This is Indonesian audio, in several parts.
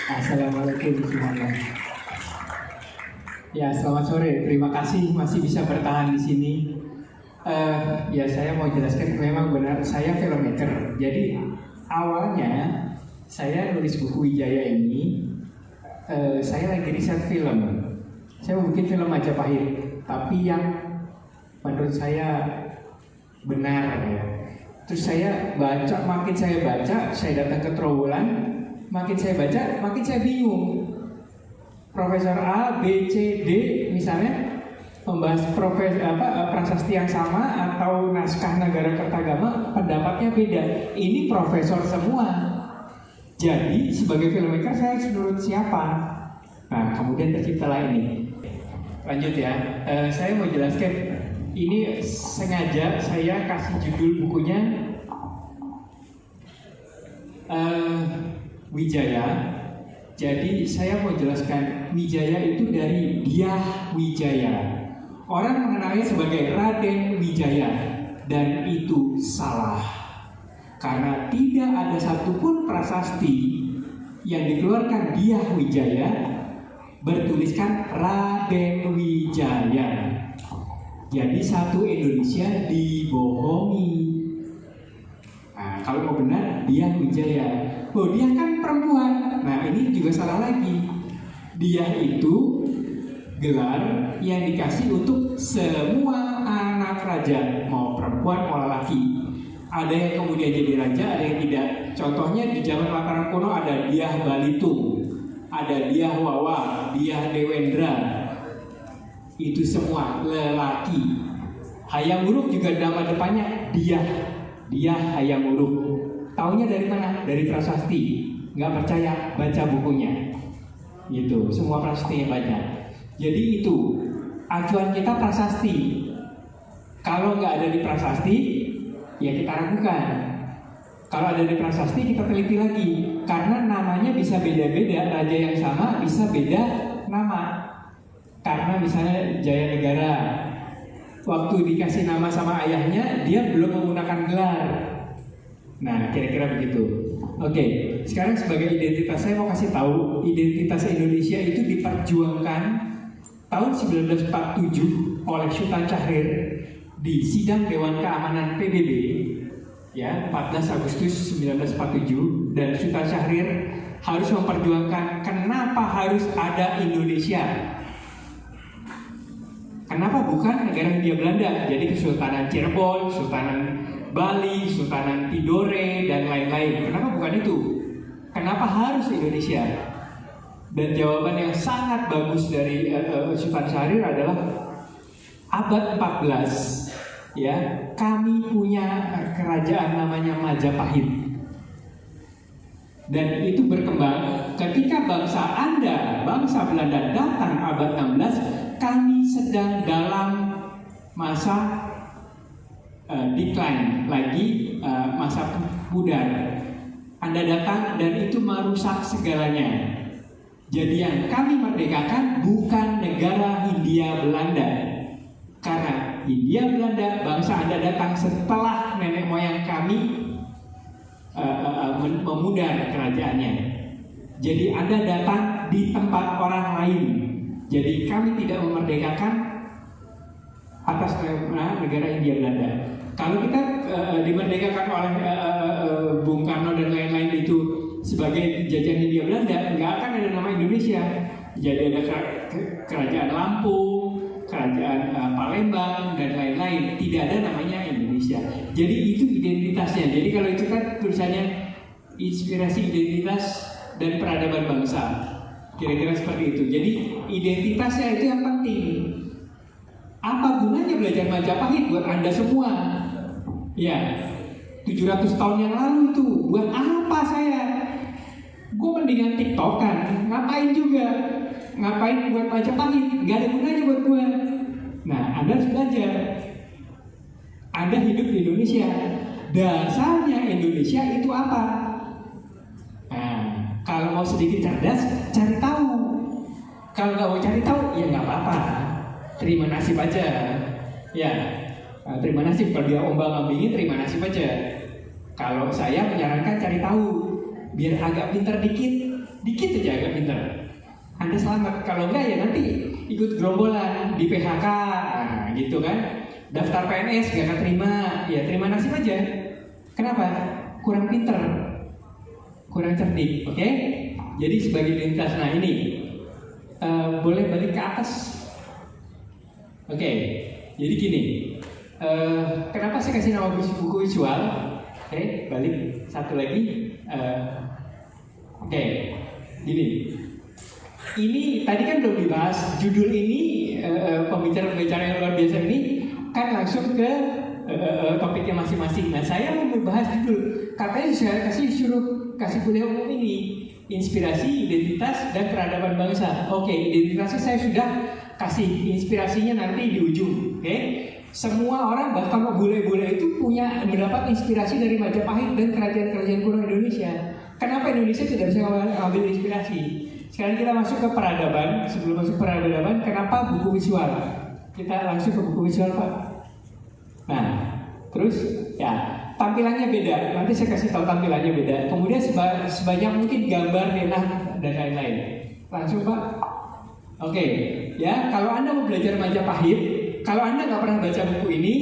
Assalamualaikum semuanya. Ya, selamat sore. Terima kasih masih bisa bertahan di sini. Ya, saya mau jelaskan memang benar saya filmmaker. Jadi awalnya saya nulis buku Wijaya ini, saya lagi riset film. Saya mau bikin film Majapahit, tapi yang menurut saya benar ya. Terus saya baca, makin saya baca, saya datang ke Trowulan, makin saya baca, makin saya bingung. Profesor A, B, C, D misalnya membahas prasasti yang sama atau naskah Negara Kertagama, pendapatnya beda. Ini profesor semua. Jadi sebagai filmmaker saya harus menurut siapa? Nah, kemudian terciptalah ini. Lanjut ya, saya mau jelaskan. Ini sengaja saya kasih judul bukunya Wijaya. Jadi saya mau jelaskan Wijaya itu dari Dyah Wijaya. Orang mengenalnya sebagai Raden Wijaya, dan itu salah. Karena tidak ada satupun prasasti yang dikeluarkan Dyah Wijaya bertuliskan Raden Wijaya. Jadi satu Indonesia dibohongi. Nah, kalau mau benar Dyah Wijaya. Oh, dia kan perempuan. Nah, ini juga salah lagi. Dyah itu gelar yang dikasih untuk semua anak raja, mau perempuan mau laki. Ada yang kemudian jadi raja, ada yang tidak. Contohnya di zaman Mataram kuno ada Dyah Balitung, ada Dyah Wawa, Dyah Dewendra. Itu semua lelaki. Hayam Wuruk juga nama depannya Dyah Hayam Wuruk. Taunya dari mana? Dari prasasti. Nggak percaya, baca bukunya. Gitu, semua prasasti yang baca. Jadi itu acuan kita prasasti. Kalau nggak ada di prasasti, ya kita ragukan. Kalau ada di prasasti kita teliti lagi, karena namanya bisa beda-beda. Raja yang sama bisa beda nama. Karena misalnya Jaya Negara, waktu dikasih nama sama ayahnya, dia belum menggunakan gelar. Nah, kira-kira begitu. Oke, sekarang sebagai identitas, saya mau kasih tahu identitas Indonesia itu diperjuangkan tahun 1947 oleh Sultan Syahrir di sidang Dewan Keamanan PBB, ya, 14 Agustus 1947, dan Sultan Syahrir harus memperjuangkan kenapa harus ada Indonesia. Kenapa bukan negara Hindia Belanda? Jadi Kesultanan Cirebon, Kesultanan Bali, Kesultanan Tidore, dan lain-lain. Kenapa bukan itu? Kenapa harus Indonesia? Dan jawaban yang sangat bagus dari Sultan Syahrir adalah abad 14, ya, kami punya kerajaan namanya Majapahit. Dan itu berkembang ketika bangsa Anda, bangsa Belanda datang abad 16, kami sedang dalam masa decline lagi, masa pudar. Anda datang dan itu merusak segalanya. Jadi yang kami merdekakan bukan negara Hindia Belanda. Karena Hindia Belanda, bangsa Anda datang setelah nenek moyang kami memudar kerajaannya. Jadi Anda datang di tempat orang lain. Jadi kami tidak memerdekakan atas negara Hindia Belanda. Kalau kita dimerdekakan oleh Bung Karno dan lain-lain itu sebagai jajahan Hindia Belanda, nggak akan ada nama Indonesia. Jadi ada kerajaan Lampung, kerajaan Palembang, dan lain-lain. Tidak ada namanya Indonesia. Jadi itu identitasnya. Jadi kalau itu kan tulisannya inspirasi identitas dan peradaban bangsa. Kira-kira seperti itu. Jadi identitasnya itu yang penting. Apa gunanya belajar Majapahit buat Anda semua? Ya, 700 tahun yang lalu itu buat apa saya? Gue mendingan TikTokan, ngapain juga? Ngapain buat Majapahit? Gak ada gunanya buat gue. Nah, Anda harus belajar. Anda hidup di Indonesia. Dasarnya Indonesia itu apa? Nah, kalau mau sedikit cerdas, cari tahu. Kalau nggak mau cari tahu, ya nggak apa-apa. Terima nasib aja. Ya, terima nasib. Kalau dia ombang-ambingin, terima nasib aja. Kalau saya menyarankan cari tahu, biar agak pintar dikit, dikit aja agak pintar, Anda selamat. Kalau enggak ya nanti ikut gerombolan di PHK, nah, gitu kan. Daftar PNS gak keterima, ya terima nasib aja. Kenapa? Kurang pinter, kurang cerdik, oke? Jadi sebagai lintas, nah ini boleh balik ke atas. Oke, jadi gini, kenapa saya kasih nama buku visual? Oke, balik satu lagi. Oke, gini. Ini tadi kan belum dibahas. Judul ini pembicara yang luar biasa ini kan langsung ke topiknya masing-masing. Nah, saya mau membahas judul. Katanya saya kasih kuliah umum ini, inspirasi, identitas, dan peradaban bangsa. Oke, identitasnya saya sudah kasih, inspirasinya nanti di ujung. Oke, semua orang bahkan bule-bule itu mendapat inspirasi dari Majapahit dan kerajaan-kerajaan kuno Indonesia. Kenapa Indonesia tidak bisa mengambil inspirasi? Sekarang kita masuk ke peradaban. Sebelum masuk peradaban, kenapa buku visual? Kita langsung ke buku visual, Pak. Nah, terus ya tampilannya beda. Nanti saya kasih tahu tampilannya beda. Kemudian sebanyak mungkin gambar, denah, dan lain-lain. Langsung, Pak. Oke, ya kalau Anda mau belajar Majapahit, kalau Anda nggak pernah baca buku ini,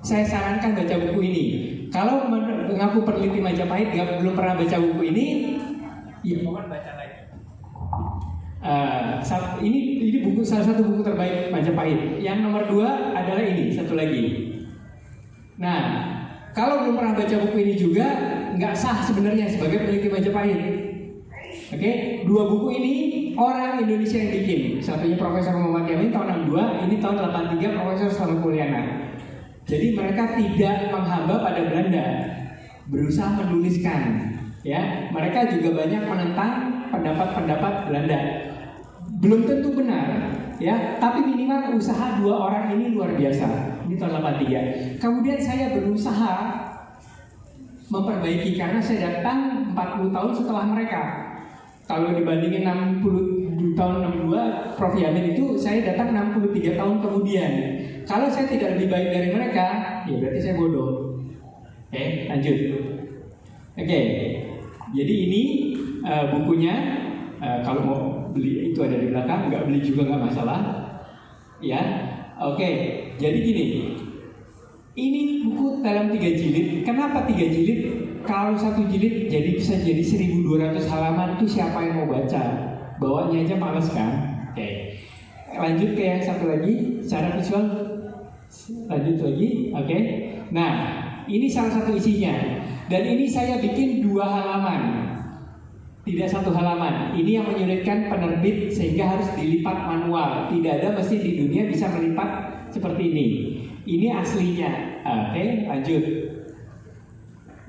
saya sarankan baca buku ini. Kalau mengaku peneliti Majapahit belum pernah baca buku ini, ya mohon baca lagi. Ini buku, salah satu buku terbaik Majapahit. Yang nomor 2 adalah ini, satu lagi. Nah, kalau belum pernah baca buku ini juga nggak sah sebenarnya sebagai peneliti Majapahit. Oke, 2 buku ini orang Indonesia yang bikin. Satunya Profesor Muhammad Yamin tahun 62, ini tahun 83 Profesor Selamat Mulyana. Jadi mereka tidak menghamba pada Belanda, berusaha menuliskan. Ya, mereka juga banyak menentang pendapat-pendapat Belanda. Belum tentu benar, ya, tapi minimal usaha 2 orang ini luar biasa. Ini tahun 83. Kemudian saya berusaha memperbaiki karena saya datang 40 tahun setelah mereka. Kalau dibandingin 60 tahun 62, Prof. Yamin itu saya datang 63 tahun kemudian. Kalau saya tidak lebih baik dari mereka, ya berarti saya bodoh. Oke, lanjut. Oke, jadi ini bukunya. Kalau mau beli itu ada di belakang, nggak beli juga nggak masalah. Ya, oke. Jadi gini, ini buku dalam 3 jilid. Kenapa 3 jilid? Kalau 1 jilid jadi bisa jadi 1200 halaman, itu siapa yang mau baca? Bawanya aja males kan? Oke. Lanjut ke yang satu lagi, secara visual. Lanjut lagi, oke. Nah, ini salah satu isinya. Dan ini saya bikin 2 halaman, tidak 1 halaman. Ini yang menyulitkan penerbit sehingga harus dilipat manual. Tidak ada mesin di dunia bisa melipat seperti ini. Ini aslinya. Oke, lanjut.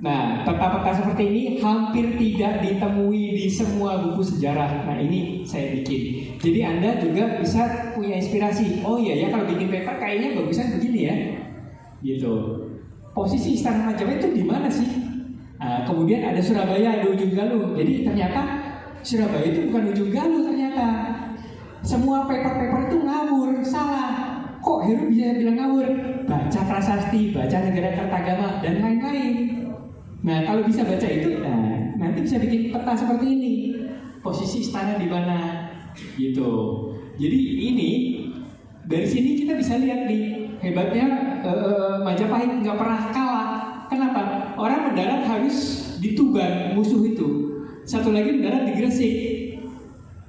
Nah, peta-peta seperti ini hampir tidak ditemui di semua buku sejarah. Nah, ini saya bikin. Jadi Anda juga bisa punya inspirasi. Oh iya ya, kalau bikin paper kayaknya bagusan begini ya. Gitu. Posisi Istana Majapahit itu di mana sih? Nah, kemudian ada Surabaya, ada Ujung Galuh. Jadi ternyata Surabaya itu bukan Ujung Galuh ternyata. Semua paper-paper itu ngawur, salah. Kok Heru bisa bilang ngawur? Baca prasasti, baca Negara Kertagama, dan lain-lain. Nah, kalau bisa baca itu, nah, nanti bisa bikin peta seperti ini. Posisi istana di mana, gitu. Jadi ini dari sini kita bisa lihat nih hebatnya Majapahit nggak pernah kalah. Kenapa? Orang mendarat harus di Tuban musuh itu. Satu lagi mendarat di Gresik.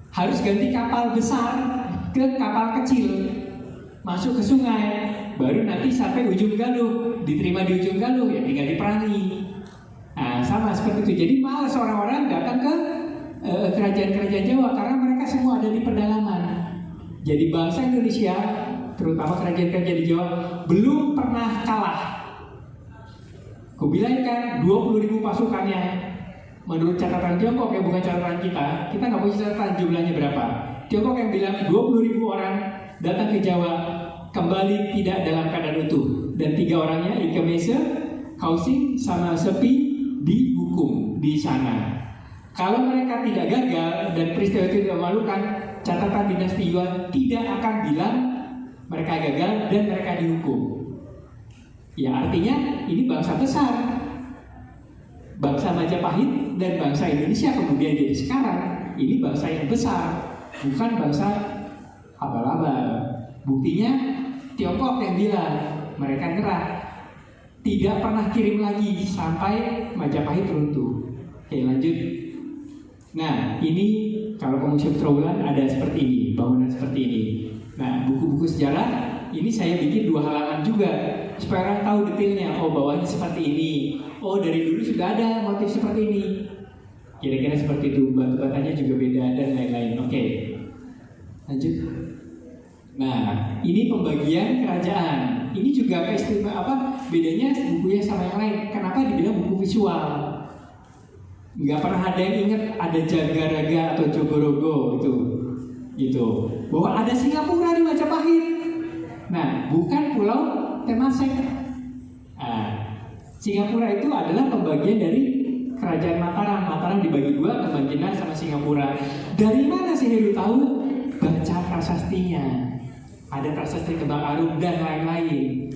Harus ganti kapal besar ke kapal kecil, masuk ke sungai, baru nanti sampai Ujung Galuh. Diterima di Ujung Galuh ya tinggal diperangi. Nah, sama seperti itu. Jadi malas orang-orang datang ke kerajaan-kerajaan Jawa karena mereka semua ada di pedalaman. Jadi bangsa Indonesia, terutama kerajaan-kerajaan di Jawa, belum pernah kalah. Kubilang kan 20.000 pasukannya. Menurut catatan Tiongkok yang bukan catatan kita nggak punya catatan jumlahnya berapa. Tiongkok yang bilang 20.000 orang datang ke Jawa kembali tidak dalam keadaan utuh. Dan 3 orangnya, Ike Mese, Kausing, sama Sepi, dihukum di sana. Kalau mereka tidak gagal dan peristiwa itu tidak memalukan, catatan dinasti Yuan tidak akan bilang mereka gagal dan mereka dihukum. Ya artinya ini bangsa besar. bangsa Majapahit dan bangsa Indonesia kemudian jadi sekarang ini bangsa yang besar, bukan bangsa abal-abal. Buktinya Tiongkok yang bilang mereka nyerah, tidak pernah kirim lagi sampai Majapahit runtuh. Oke, lanjut. Nah, ini kalau ke Museum Trawulan ada seperti ini, bangunan seperti ini. Nah, buku-buku sejarah ini saya bikin 2 halaman juga supaya orang tahu detailnya. Oh, bawahnya seperti ini. Oh, dari dulu sudah ada motif seperti ini. Kira-kira seperti itu. Batu-batanya juga beda dan lain-lain. Oke, lanjut. Nah, ini pembagian kerajaan. Ini juga keistimewaan bedanya bukunya sama yang lain. Kenapa dibilang buku visual? Nggak pernah ada yang ingat ada Jagaraga atau Jogorogo itu, gitu. Bahwa ada Singapura di Majapahit. Nah, bukan Pulau Temasek. Nah, Singapura itu adalah pembagian dari Kerajaan Mataram. Mataram dibagi 2, Kemangginan sama Singapura. Dari mana sih lu tahu? Baca prasastinya. Ada prasasti Kembang Arum dan lain-lain.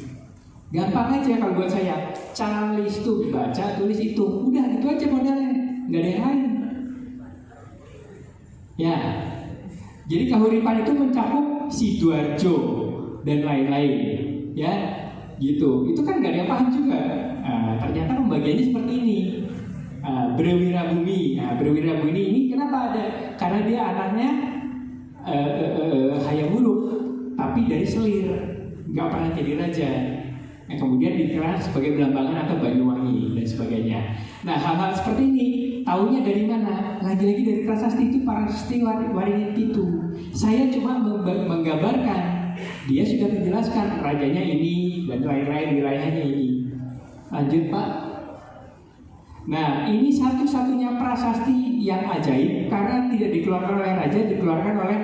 Gampang aja kalau buat saya. Calis tuh baca, tulis itu. Udah, itu aja modalnya. Nggak ada yang lain. Ya. Jadi Kahuripan itu mencakup Sidoarjo dan lain-lain. Ya, gitu. Itu kan nggak ada yang paham juga. Ternyata pembagiannya seperti ini. Brewirabumi. Brewirabumi ini kenapa ada? Karena dia anaknya Hayam Wuruk, tapi dari Selir, nggak pernah jadi raja. Yang kemudian dikenal sebagai Belambangan atau Banyuwangi dan sebagainya. Nah, hal-hal seperti ini tahunya dari mana? Lagi-lagi dari prasasti itu, prasasti Waringin itu. Saya cuma menggambarkan. Dia sudah menjelaskan rajanya ini dan lain-lain wilayahnya ini. Lanjut, Pak. Nah, ini satu-satunya prasasti yang ajaib karena tidak dikeluarkan oleh raja, dikeluarkan oleh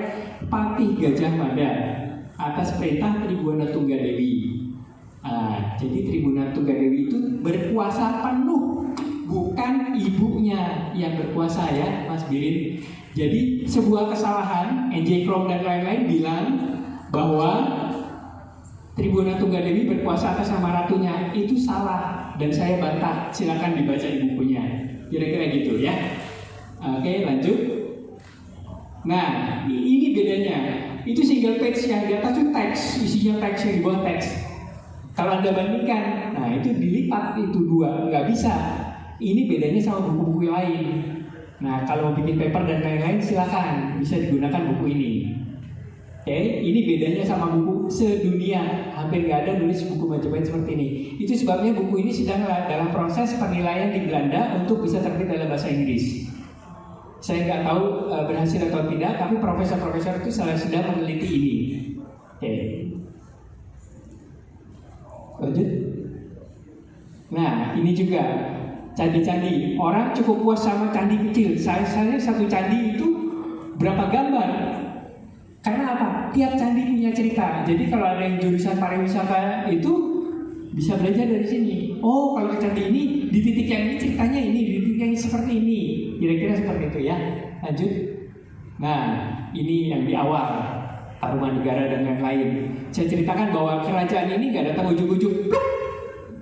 Patih Gajah Mada atas perintah Tribhuwana Tunggadewi. Jadi Tribhuwana Tunggadewi itu berkuasa penuh, bukan ibunya yang berkuasa ya, Mas Birin. Jadi sebuah kesalahan, NJ Krom dan lain-lain bilang bahwa Tribhuwana Tunggadewi berkuasa atas nama ratunya, itu salah dan saya bantah. Silakan dibaca di bukunya. Kira-kira gitu ya. Oke, lanjut. Nah, ini bedanya. Itu single page yang di atas itu teks, isinya teks, yang di bawah teks. Kalau Anda bandingkan, nah itu dilipat itu 2, nggak bisa. Ini bedanya sama buku-buku lain. Nah, kalau mau bikin paper dan lain-lain silakan, bisa digunakan buku ini. Oke, ini bedanya sama buku sedunia. Hampir nggak ada nulis buku Majapahit seperti ini. Itu sebabnya buku ini sedang dalam proses penilaian di Belanda untuk bisa terbit dalam bahasa Inggris. Saya nggak tahu berhasil atau tidak, tapi profesor-profesor itu sedang meneliti ini. Oke, lanjut. Nah, ini juga candi-candi. Orang cukup puas sama candi kecil. Saya satu candi itu berapa gambar? Karena apa? Tiap candi punya cerita. Jadi kalau ada yang jurusan pariwisata itu bisa belajar dari sini. Oh, kalau ke candi ini di titik yang ini ceritanya ini, di titik yang ini seperti ini. Kira-kira seperti itu ya. Lanjut. Nah, ini yang di awal Tarumanegara dan lain-lain. Saya ceritakan bahwa kerajaan ini nggak datang ujuk-ujuk.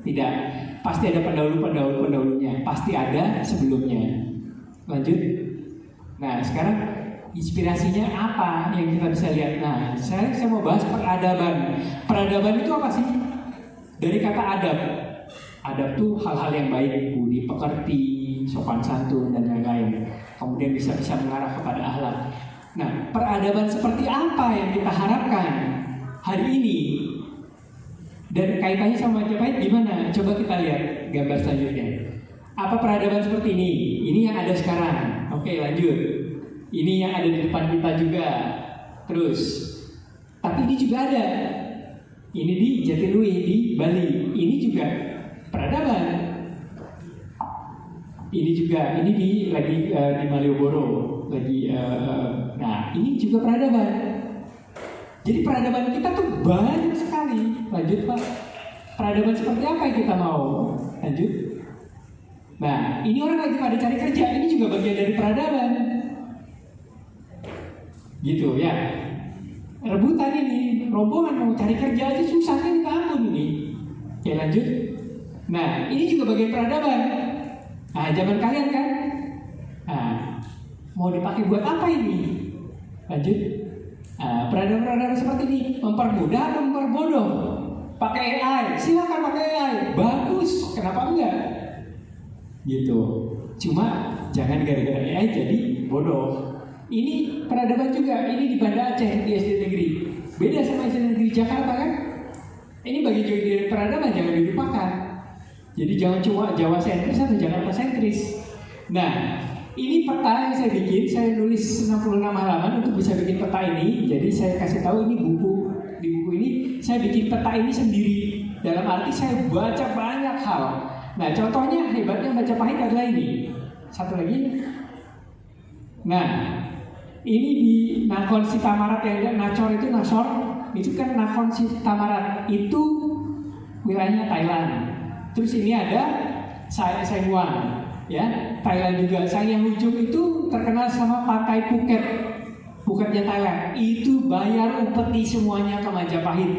Tidak. Pasti ada pendahulu-pendahulunya. Pasti ada sebelumnya. Lanjut. Nah, sekarang inspirasinya apa yang kita bisa lihat? Nah, saya mau bahas peradaban. Peradaban itu apa sih? Dari kata adab. Adab itu hal-hal yang baik, budi pekerti, sopan santun dan lain-lain. Kemudian bisa mengarah kepada akhlak. Nah, peradaban seperti apa yang kita harapkan hari ini? Dan kaitannya sama Majapahit gimana? Coba kita lihat gambar selanjutnya. Apa peradaban seperti ini? Ini yang ada sekarang. Oke, lanjut. Ini yang ada di depan kita juga. Terus, tapi ini juga ada. Ini di Jatilui di Bali. Ini juga peradaban. Ini juga, ini lagi di Malioboro. Nah, ini juga peradaban. Jadi peradaban kita tuh banyak sekali. Lanjut, Pak. Peradaban seperti apa yang kita mau? Lanjut. Nah, ini orang lagi pada cari kerja. Ini juga bagian dari peradaban. Gitu ya. Rebutan ini, rombongan mau cari kerja aja susahnya minta ampun ini. Ya, lanjut. Nah, ini juga bagian peradaban. Nah, zaman kalian kan, nah, mau dipakai buat apa ini? Lanjut. Nah, peradaban-peradaban seperti ini mempermudah atau memperbodoh? Pakai AI, silakan pakai AI, bagus, kenapa enggak? Gitu. Cuma jangan gara-gara AI jadi bodoh. Ini peradaban juga, ini di Banda Aceh di SD negeri. Beda sama SD negeri Jakarta kan? Ini bagi dari peradaban jangan dilupakan. Jadi jangan cuma Jawa sentris atau Jakarta sentris. Nah, ini peta yang saya bikin, saya nulis 66 halaman untuk bisa bikin peta ini. Jadi saya kasih tahu ini buku, di buku ini saya bikin peta ini sendiri. Dalam arti saya baca banyak hal. Nah, contohnya hebatnya Majapahit adalah ini. Satu lagi. Nah, ini di Nakhon Si Tamarat yang ada Nacor itu Nasor, itu kan Nakhon Si Tamarat itu wilayahnya Thailand. Terus ini ada Saiwan. Ya, Thailand juga. Yang ujung itu terkenal sama pantai Phuket, Phuketnya Thailand. Itu bayar upeti semuanya ke Majapahit.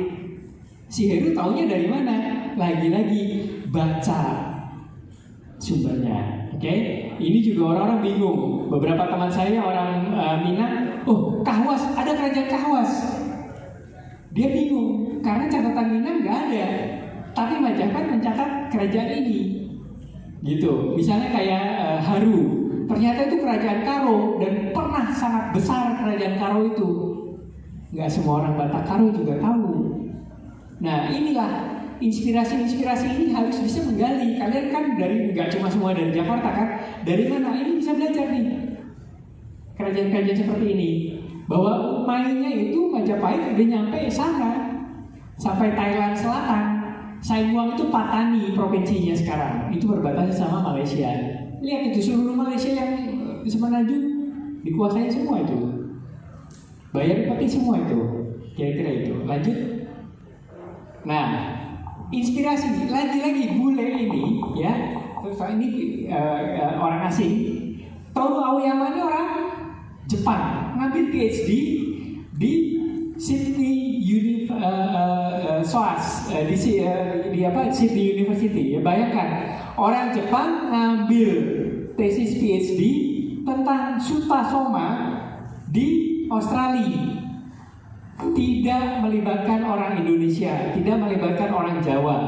Si Heru taunya dari mana? Lagi-lagi baca sumbernya. Oke, ini juga orang-orang bingung. Beberapa teman saya orang Minang, oh Kahawas, ada kerajaan Kahawas. Dia bingung karena catatan Minang nggak ada, tapi Majapahit mencatat kerajaan ini. Gitu, misalnya kayak Haru, ternyata itu kerajaan Karo dan pernah sangat besar kerajaan Karo itu. Nggak semua orang Batak Karo juga tahu. Nah, inilah inspirasi-inspirasi ini harus bisa menggali. Kalian kan dari nggak cuma semua dari Jakarta kan? Dari mana? Ini bisa belajar nih. Kerajaan-kerajaan seperti ini, bahwa mainnya itu Majapahit udah nyampe sana, sampai Thailand Selatan. Saiwan itu Patani provinsinya sekarang, itu berbatasan sama Malaysia. Lihat itu seluruh Malaysia yang semenanjung dikuasai semua itu, bayar upeti semua itu, kira-kira itu. Lanjut. Nah, inspirasi lagi-lagi bule ini, ya, terus ini orang asing. Toru Aoyama ini orang Jepang, ngambil PhD di Sydney SOAS, di Sydney University. Ya, bayangkan orang Jepang ngambil tesis PhD tentang Sutasoma di Australia, tidak melibatkan orang Indonesia, tidak melibatkan orang Jawa.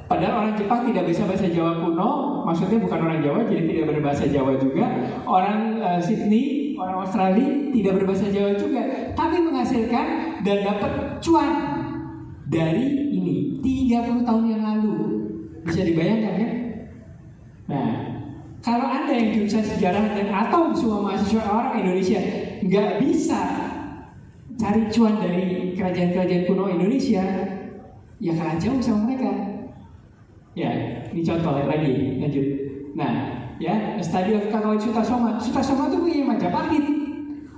Padahal orang Jepang tidak bisa bahasa Jawa kuno, maksudnya bukan orang Jawa, jadi tidak berbahasa Jawa juga. Orang Sydney, orang Australia tidak berbahasa Jawa juga, tapi menghasilkan dan dapat cuan dari ini 30 tahun yang lalu. Bisa dibayangkan kan? Nah, kalau Anda yang jurusan sejarah dan atau semua mahasiswa orang Indonesia nggak bisa cari cuan dari kerajaan-kerajaan kuno Indonesia, ya kalah jauh sama mereka. Ya, ini contoh lagi, lanjut. Nah, ya, Study of Kakawin Sutasoma. Sutasoma itu punya Majapahit,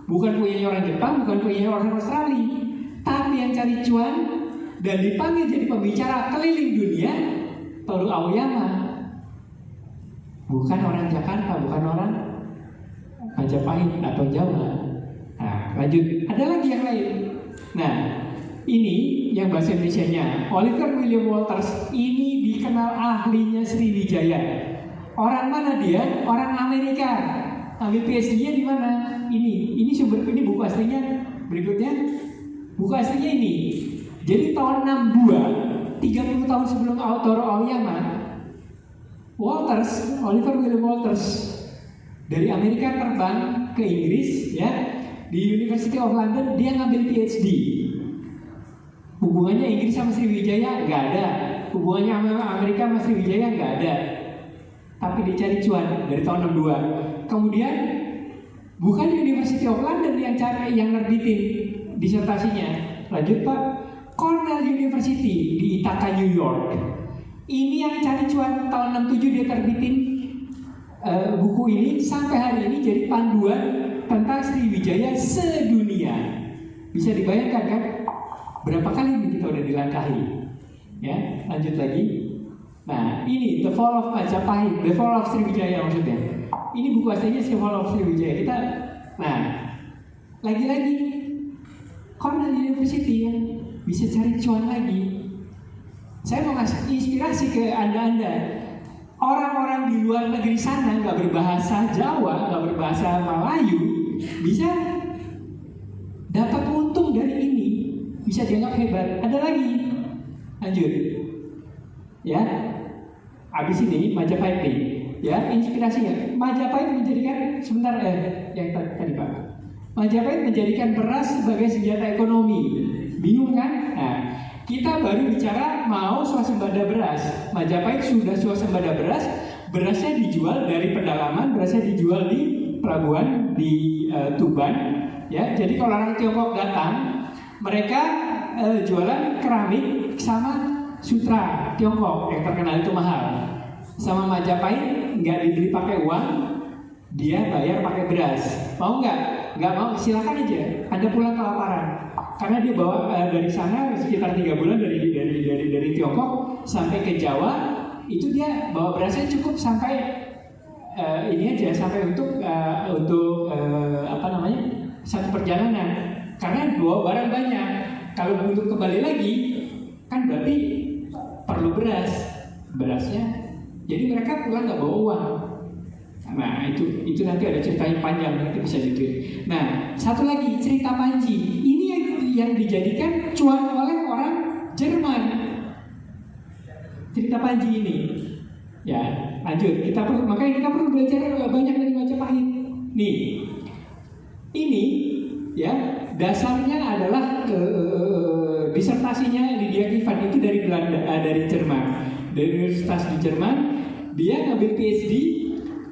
bukan punya orang Jepang, bukan punya orang Australia. Tapi yang cari cuan dan dipanggil jadi pembicara keliling dunia, Toru Aoyama. Bukan orang Jakarta, bukan orang Majapahit atau Jawa. Nah, lanjut. Ada lagi yang lain. Nah, ini yang bahasa Indonesianya Oliver William Walters. Ini dikenal ahlinya Sriwijaya. Orang mana dia? Orang Amerika. Ambil PhD-nya di mana? Ini sumber, ini buku aslinya. Berikutnya buku aslinya ini. Jadi tahun 62, 30 tahun sebelum Toru Aoyama, Oliver William Walters dari Amerika terbang ke Inggris, ya, di University of London. Dia ngambil PhD. Hubungannya Inggris sama Sriwijaya nggak ada, hubungannya Amerika sama Sriwijaya nggak ada. Tapi dicari cuan dari tahun 62. Kemudian bukan University of London yang nerbitin disertasinya. Lanjut Pak, Cornell University di Ithaca, New York. Ini yang cari cuan tahun 67 dia terbitin buku ini sampai hari ini jadi panduan tentang Sriwijaya sedunia. Bisa dibayangkan kan? Berapa kali ini kita udah dilangkahi? Ya, lanjut lagi. Nah, ini The Fall of Majapahit, The Fall of Sriwijaya maksudnya. Ini buku aslinya The Fall of Sriwijaya. Kita, nah, lagi-lagi Cornell University ya, bisa cari cuan lagi. Saya mau ngasih inspirasi ke Anda-Anda. orang-orang di luar negeri sana nggak berbahasa Jawa, nggak berbahasa Melayu, bisa dapat untung dari ini, bisa dianggap hebat. Ada lagi, lanjut, ya. Abis ini Majapahit nih, ya inspirasinya. Majapahit menjadikan sebentar yang tadi Pak. Majapahit menjadikan beras sebagai senjata ekonomi. Bingung kan? Nah, kita baru bicara mau swasembada beras. Majapahit sudah swasembada beras. Berasnya dijual dari pedalaman, berasnya dijual di pelabuhan di Tuban. Ya, jadi kalau orang Tiongkok datang, mereka jualan keramik sama sutra Tiongkok yang terkenal itu mahal. Sama Majapahit nggak dibeli pakai uang, dia bayar pakai beras. Mau nggak? Nggak mau, silakan aja. Anda pulang kelaparan. Karena dia bawa dari sana sekitar 3 bulan dari Tiongkok sampai ke Jawa, itu dia bawa berasnya cukup sampai ini aja, sampai untuk satu perjalanan. Karena bawa barang banyak. Kalau untuk kembali lagi, kan berarti perlu berasnya. Jadi mereka pulang nggak bawa uang. Nah itu nanti ada cerita yang panjang, nanti bisa ditulis. Nah satu lagi cerita Panji. Ini yang dijadikan cuan oleh orang Jerman. Cerita Panji ini. Ya lanjut. Makanya kita perlu belajar banyak dari Majapahit. Nih ini ya dasarnya adalah disertasinya Lydia Kivan itu dari Belanda, dari Jerman, dari universitas di Jerman. Dia ngambil PhD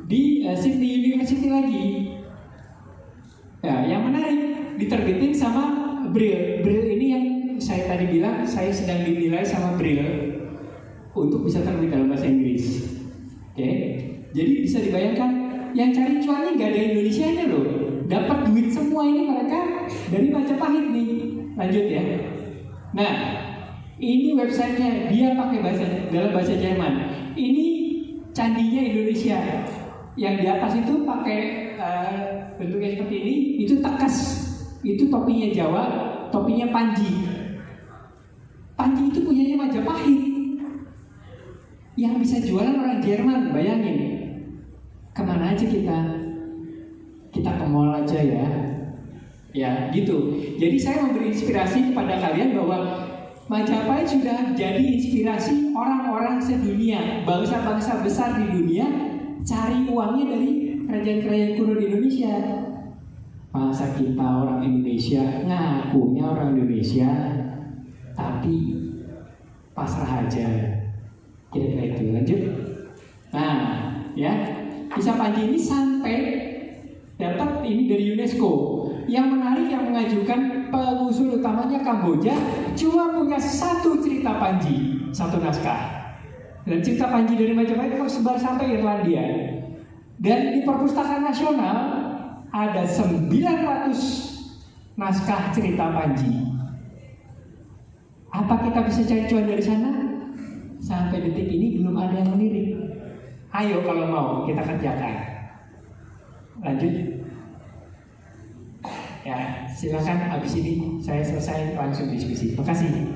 di Sydney University lagi. Ya, yang menarik diterbitin sama Brill. Brill ini yang saya tadi bilang saya sedang dinilai sama Brill untuk bisa terbit dalam bahasa Inggris. Oke, jadi bisa dibayangkan yang cari cuannya nggak ada Indonesianya loh. Dapat duit semua ini mereka dari Majapahit nih. Lanjut ya. Nah, ini websitenya dia pakai dalam bahasa Jerman. Ini candinya Indonesia. Yang di atas itu pakai bentuknya seperti ini. Itu tekas. Itu topinya Jawa, topinya Panji. Panji itu punyanya Majapahit. Yang bisa jualan orang Jerman, bayangin. Kemana aja kita? Kita ke mall aja ya. Ya gitu. Jadi saya memberi inspirasi kepada kalian bahwa Majapahit sudah jadi inspirasi orang-orang sedunia, bangsa-bangsa besar di dunia cari uangnya dari kerajaan-kerajaan kuno di Indonesia. Masa kita orang Indonesia ngakunya orang Indonesia tapi pasrah aja. Kira-kira itu. Lanjut. Nah, ya. Kisah Panji ini sampai dapat ini dari UNESCO. Yang menarik, yang mengajukan pengusul utamanya Kamboja cuma punya satu cerita Panji, satu naskah. Dan cerita Panji dari Majapahit tersebar sampai Irlandia. Dan di Perpustakaan Nasional ada 900 naskah cerita Panji. Apa kita bisa cari cuan dari sana? Sampai detik ini belum ada yang melirik. Ayo kalau mau kita kerjakan. Lanjut. Ya, silakan habis ini saya selesai langsung diskusi. Terima kasih.